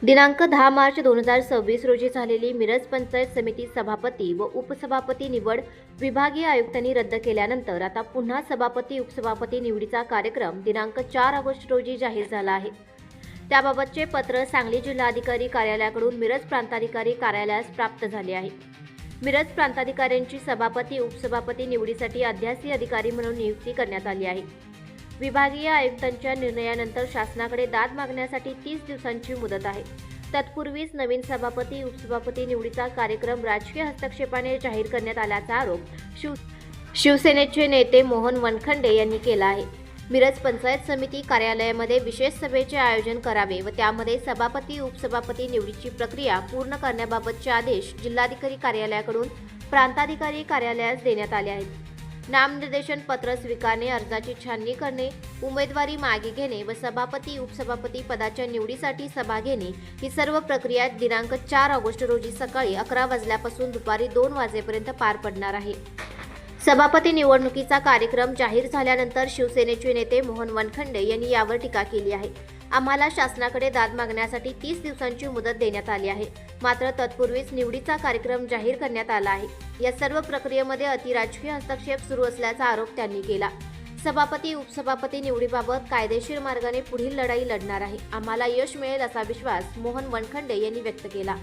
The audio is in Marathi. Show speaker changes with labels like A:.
A: दिनांक 10 मार्च 2026 रोजी झालेली मिरज पंचायत समिती सभापती व उपसभापती निवड विभागीय आयुक्तांनी रद्द केल्यानंतर आता पुन्हा सभापती उपसभापती निवडीचा कार्यक्रम दिनांक 4 ऑगस्ट रोजी जाहीर झाला आहे। त्याबाबतचे पत्र सांगली जिल्हाधिकारी कार्यालयाकडून मिरज प्रांताधिकारी कार्यालयास प्राप्त झाले आहे। मिरज प्रांताधिकाऱ्यांची सभापती उपसभापती निवडीसाठी अध्यासी अधिकारी म्हणून नियुक्ती करण्यात आली आहे। विभागीय आयुक्तांच्या निर्णयानंतर शासनाकडे दाद मागण्यासाठी 30 दिवसांची मुदत आहे। तत्पूर्वीच नवीन सभापती उपसभापती निवडीचा कार्यक्रम राजकीय हस्तक्षेपाने जाहीर करण्यात आल्याचा आरोप शिवसेनेचे नेते मोहन वनखंडे यांनी केला आहे। मिरज पंचायत समिती कार्यालयामध्ये विशेष सभेचे आयोजन करावे व त्यामध्ये सभापती उपसभापती निवडीची प्रक्रिया पूर्ण करण्याबाबतचे आदेश जिल्हाधिकारी कार्यालयाकडून प्रांताधिकारी कार्यालयास देण्यात आले आहेत। नामनिर्देशन पत्र स्वीकारणे, अर्जाची छाननी करणे, उमेदवारी मागे घेणे व सभापती उपसभापती पदाच्या निवडीसाठी सभा घेणे ही सर्व प्रक्रिया दिनांक 4 ऑगस्ट रोजी सकाळी 11 वाजल्यापासून दुपारी 2 वाजेपर्यंत पार पडणार आहे। सभापती निवडणुकीचा कार्यक्रम जाहीर झाल्यानंतर शिवसेनेचे नेते मोहन वनखंडे यांनी यावर टीका केली आहे। आम्हाला शासनाकडे दाद मागण्यासाठी 30 दिवसांची मुदत देण्यात आली आहे, मात्र तत्पूर्वीच निवडीचा कार्यक्रम जाहीर करण्यात आला आहे। या सर्व प्रक्रियेमध्ये अतिराजकीय हस्तक्षेप सुरू असल्याचा आरोप त्यांनी केला। सभापती उपसभापती निवडीबाबत कायदेशीर मार्गाने पुढील लढाई लढणार आहे। आम्हाला यश मिळेल असा विश्वास मोहन वनखंडे यांनी व्यक्त केला।